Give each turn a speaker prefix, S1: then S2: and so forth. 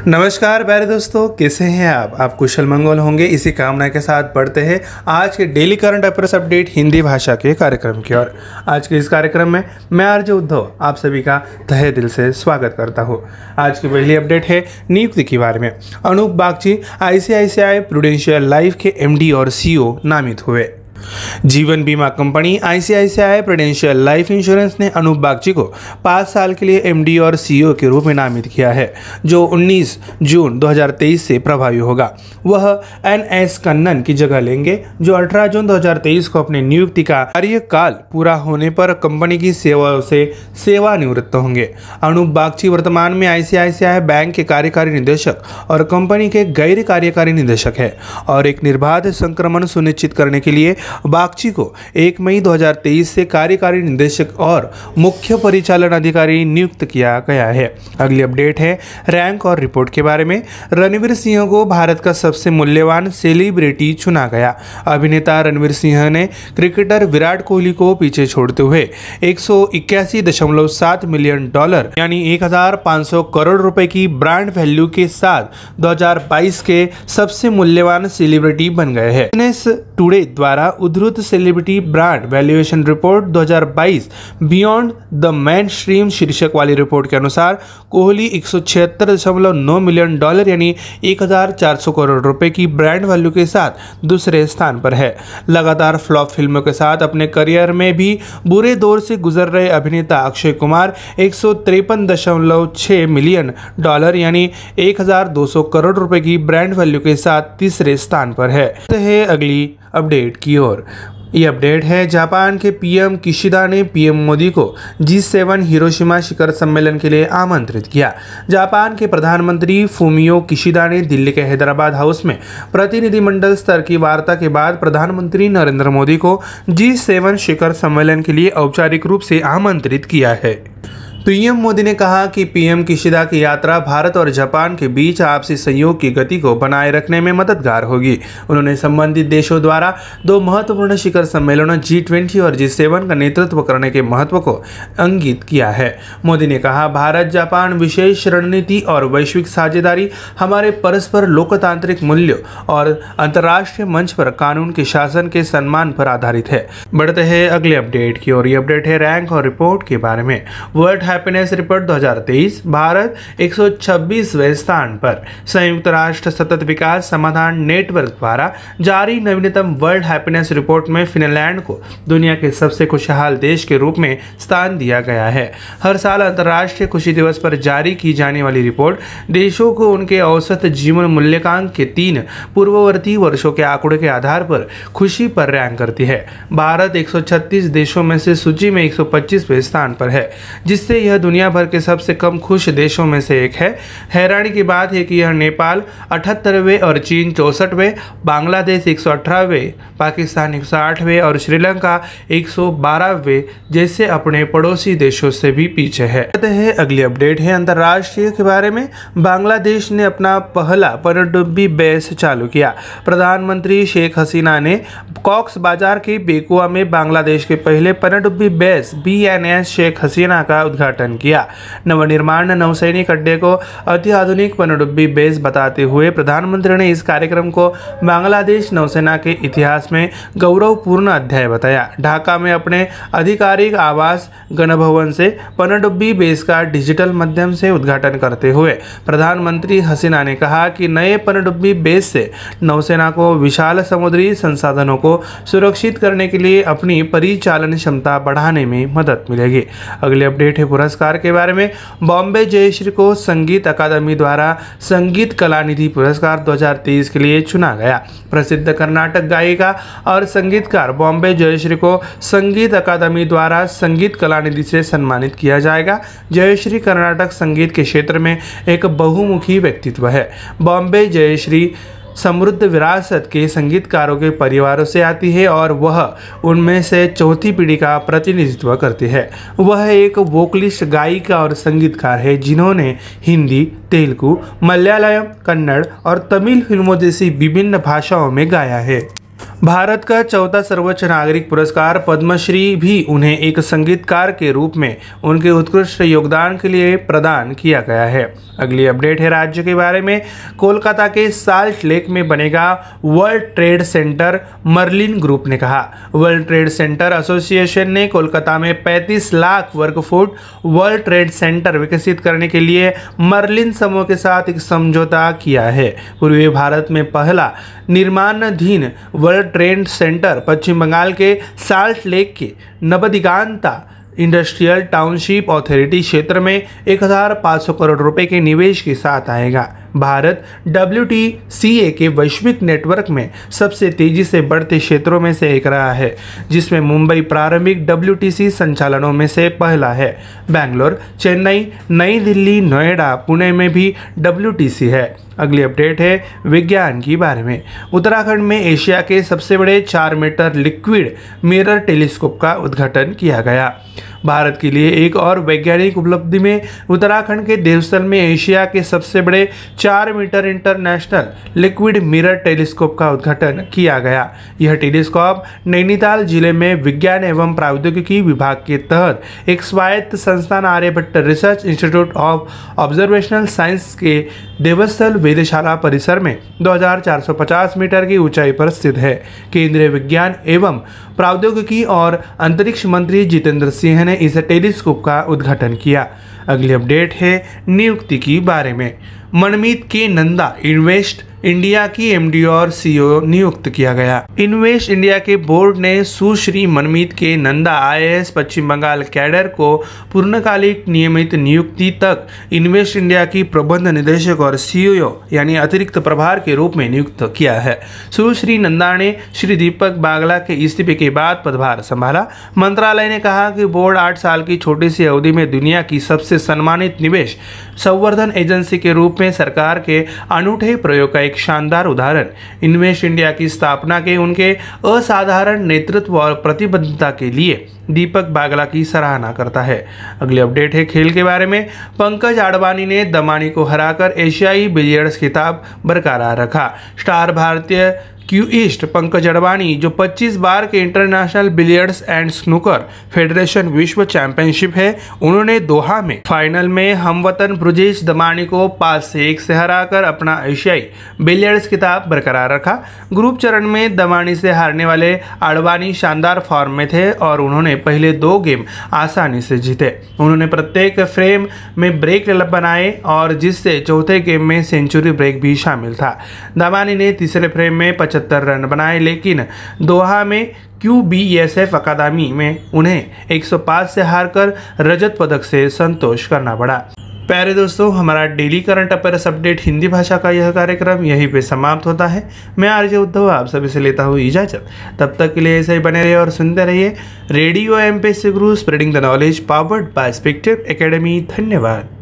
S1: नमस्कार प्यारे दोस्तों, कैसे हैं आप कुशल मंगल होंगे। इसी कामना के साथ बढ़ते हैं आज के daily current affairs update Hindi भाषा के कार्यक्रम की ओर। आज के इस कार्यक्रम में मैं आरजे उद्धव आप सभी का तहे दिल से स्वागत करता हूं। आज की पहली अपडेट है नियुक्ति के बारे में। Anup Bagchi ICICI Prudential life के एमडी और सीईओ नामित हुए। जीवन बीमा company ICICI Prudential life insurance ने अनूप बागची को 5 साल के लिए एमडी और सीईओ के रूप में नामित किया है, जो 19 जून 2023 से प्रभावी होगा। वह एनएस कन्नन की जगह लेंगे, जो 18 जून 2023 को अपने नियुक्ति का कार्यकाल पूरा होने पर कंपनी की सेवाओं से सेवानिवृत्त होंगे। अनूप बागची वर्तमान में आईसीआईसीआई बैंक के कार्यकारी निदेशक और कंपनी के गैर कार्यकारी निदेशक है और एक निर्बाध संक्रमण सुनिश्चित करने के लिए बागची को 1 मई 2023 से कार्यकारी निदेशक और मुख्य परिचालन अधिकारी नियुक्त किया गया है। अगली अपडेट है रैंक और रिपोर्ट के बारे में। रणवीर सिंह को भारत का सबसे मूल्यवान सेलिब्रिटी चुना गया। अभिनेता रणवीर सिंह ने क्रिकेटर विराट कोहली को पीछे छोड़ते हुए 181.7 मिलियन डॉलर यानी 1500 करोड़ रुपए की ब्रांड वैल्यू के साथ 2022 के सबसे मूल्यवान सेलिब्रिटी बन गए हैं। बिजनेस टुडे द्वारा उद्धृत celebrity brand valuation report 2022 beyond the main stream शीर्षक वाली रिपोर्ट के अनुसार कोहली 176.9 मिलियन डॉलर यानी 1400 करोड़ रुपए की ब्रांड वैल्यू के साथ दूसरे स्थान पर है। लगातार फ्लॉप फिल्मों के साथ अपने करियर में भी बुरे दौर से गुजर रहे अभिनेता अक्षय कुमार 153.6 मिलियन डॉलर यानी 1200 करोड़ रुपए की ब्रांड वैल्यू के साथ तीसरे स्थान पर है। अगली अपडेट की ओर। ये अपडेट है जापान के पीएम किशिदा ने पीएम मोदी को G7 हिरोशिमा शिखर सम्मेलन के लिए आमंत्रित किया। जापान के प्रधानमंत्री फूमियो किशिदा ने दिल्ली के हैदराबाद हाउस में प्रतिनिधिमंडल स्तर की वार्ता के बाद प्रधानमंत्री नरेंद्र मोदी को G7 शिखर सम्मेलन के लिए औपचारिक रूप से आमंत्रित किया है। पीएम मोदी ने कहा कि पीएम किशिदा की यात्रा भारत और जापान के बीच आपसी सहयोग की गति को बनाए रखने में मददगार होगी। उन्होंने संबंधित देशों द्वारा 2 महत्वपूर्ण शिखर सम्मेलनों G20 और G7 का नेतृत्व करने के महत्व को इंगित किया है। मोदी ने कहा, भारत जापान विशेष रणनीति और वैश्विक साझेदारी हमारे परस्पर लोकतांत्रिक मूल्यों और अंतर्राष्ट्रीय मंच पर कानून के शासन के सम्मान पर आधारित है। बढ़ते हैं अगले अपडेट की ओर। ये अपडेट है रैंक और रिपोर्ट के बारे में। वर्ल्ड हैप्पीनेस रिपोर्ट 2023 भारत 126वें स्थान पर। संयुक्त राष्ट्र सतत विकास समाधान नेटवर्क द्वारा जारी नवीनतम वर्ल्ड हैप्पीनेस रिपोर्ट में फिनलैंड को दुनिया के सबसे खुशहाल देश के रूप में स्थान दिया गया है। हर साल अंतर्राष्ट्रीय खुशी दिवस पर जारी की जाने वाली रिपोर्ट देशों को उनके औसत जीवन मूल्यांकन के 3 पूर्ववर्ती वर्षों के आंकड़े के आधार पर खुशी पर रैंक करती है। भारत 136 देशों में से सूची में 125वें स्थान पर है, जिससे यह दुनिया भर के सबसे कम खुश देशों में से एक है। हैरानी की बात है कि यह नेपाल 78वें और चीन 64वें, बांग्लादेश 118वें, पाकिस्तान 108वें और श्रीलंका 112वें जैसे अपने पड़ोसी देशों से भी पीछे है। अगली अपडेट है अंतर्राष्ट्रीय के बारे में। बांग्लादेश ने अपना पहला पनडुब्बी बेस चालू किया। प्रधानमंत्री शेख हसीना ने कॉक्स बाजार के बेकुआ में बांग्लादेश के पहले पनडुब्बी बेस BNS शेख हसीना का उद्घाटन किया। नवनिर्माण नौसैनिक अड्डे को अत्याधुनिक पनडुब्बी बेस बताते हुए प्रधानमंत्री ने इस कार्यक्रम को बांग्लादेश नौसेना के इतिहास में गौरवपूर्ण अध्याय बताया। ढाका में अपने आधिकारिक आवास गणभवन से पनडुब्बी बेस का डिजिटल माध्यम से उद्घाटन करते हुए प्रधानमंत्री हसीना ने कहा कि नए पनडुब्बी बेस से नौसेना को विशाल समुद्री संसाधनों को सुरक्षित करने के लिए अपनी परिचालन क्षमता बढ़ाने में मदद मिलेगी। अगले अपडेट है पुरस्कार के बारे में। बॉम्बे जयश्री को संगीत अकादमी द्वारा संगीत कलानिधि पुरस्कार 2023 के लिए चुना गया। प्रसिद्ध कर्नाटक गायिका और संगीतकार बॉम्बे जयश्री को संगीत अकादमी द्वारा संगीत कलानिधि से सम्मानित किया जाएगा। जयश्री कर्नाटक संगीत के क्षेत्र में एक बहुमुखी व्यक्तित्व है। बॉम्बे जयश्री समृद्ध विरासत के संगीतकारों के परिवारों से आती है और वह उनमें से चौथी पीढ़ी का प्रतिनिधित्व करती है। वह एक वोकलिस्ट, गायिका और संगीतकार है जिन्होंने हिंदी, तेलुगु, मलयालम, कन्नड़ और तमिल फिल्मों जैसी विभिन्न भाषाओं में गाया है। भारत का चौथा सर्वोच्च नागरिक पुरस्कार पद्मश्री भी उन्हें एक संगीतकार के रूप में उनके उत्कृष्ट योगदान के लिए प्रदान किया गया है। अगली अपडेट है राज्य के बारे में। कोलकाता के साल्ट लेक में बनेगा World Trade Centre, Merlin group ने कहा। वर्ल्ड ट्रेड सेंटर एसोसिएशन ने कोलकाता में 35 लाख वर्ग फुट वर्ल्ड ट्रेड सेंटर विकसित करने के लिए मर्लिन समूह के साथ एक समझौता किया है। पूर्वी भारत में पहला निर्माणाधीन वर्ल्ड ट्रेड सेंटर पश्चिम बंगाल के साल्ट लेक के नवदिगांता इंडस्ट्रियल टाउनशिप अथॉरिटी क्षेत्र में 1500 करोड़ रुपए के निवेश के साथ आएगा। भारत WTCA के वैश्विक नेटवर्क में सबसे तेजी से बढ़ते क्षेत्रों में से एक रहा है, जिसमें मुंबई प्रारंभिक WTC संचालनों में से पहला है। बेंगलोर, चेन्नई, नई दिल्ली, नोएडा, पुणे में भी WTC है। अगली अपडेट है विज्ञान के बारे में। उत्तराखंड में एशिया के सबसे बड़े 4 मीटर लिक्विड मिरर टेलीस्कोप का उद्घाटन किया गया। भारत के लिए एक और वैज्ञानिक उपलब्धि में उत्तराखंड के देवस्थल में एशिया के सबसे बड़े 4 metre international liquid mirror telescope का उद्घाटन किया गया। यह टेलीस्कोप नैनीताल जिले में विज्ञान एवं प्रौद्योगिकी विभाग के तहत एक स्वायत्त संस्थान Aryabhatta research institute of observational science के देवस्थल वेधशाला परिसर में 2450 मीटर की ऊंचाई पर स्थित है। केंद्रीय विज्ञान एवं प्रौद्योगिकी और अंतरिक्ष मंत्री जितेंद्र सिंह ने इस टेलीस्कोप का उद्घाटन किया। अगली अपडेट है नियुक्ति के बारे में। मनमीत के नंदा इन्वेस्ट इंडिया की MD और CEO नियुक्त किया गया। इन्वेस्ट इंडिया के बोर्ड ने सुश्री मनमीत के नंदा IAS पश्चिम बंगाल कैडर को पूर्णकालिक नियमित नियुक्ति तक इन्वेस्ट इंडिया की प्रबंध निदेशक और CEO यानी अतिरिक्त प्रभार के रूप में नियुक्त किया है। सुश्री नंदा ने श्री दीपक बागला के इस्तीफे के बाद पदभार संभाला। मंत्रालय ने कहा कि बोर्ड 8 साल की छोटी सी अवधि में दुनिया की सबसे सम्मानित निवेश संवर्धन एजेंसी के रूप में सरकार के अनूठे प्रयोग का एक शानदार उदाहरण। इन्वेस्ट इंडिया की स्थापना के उनके असाधारण नेतृत्व और प्रतिबद्धता के लिए दीपक बागला की सराहना करता है। अगली अपडेट है खेल के बारे में। पंकज आडवाणी ने दमानी को हराकर एशियाई बिलियर्ड्स खिताब बरकरार रखा। स्टार भारतीय क्यूइस्ट पंकज आडवाणी जो 25 बार के international billiards and snooker federation विश्व चैंपियनशिप है, उन्होंने दोहा में फाइनल में हमवतन ब्रजेश दमानी को 5-1 से हराकर अपना एशियाई बिलियर्ड्स खिताब बरकरार रखा। ग्रुप चरण में दमानी से हारने वाले आडवाणी शानदार फॉर्म में थे और उन्होंने पहले 2 गेम आसानी से जीते। उन्होंने प्रत्येक फ्रेम में ब्रेक बनाए और जिससे चौथे गेम में सेंचुरी ब्रेक भी शामिल था। दमानी ने तीसरे फ्रेम में 75 रन बनाए, लेकिन दोहा में QBSF अकादमी में उन्हें 105 से हारकर रजत पदक से संतोष करना पड़ा। प्यारे दोस्तों, हमारा daily current affairs update Hindi भाषा का यह कार्यक्रम यहीं पे समाप्त होता है। मैं RJ उद्धव आप सभी से लेता हूँ इजाजत। तब तक के लिए ऐसे ही बने रहिए और सुनते रहिए radio MPSC Guru, spreading the knowledge, powered by spectrum academy. धन्यवाद।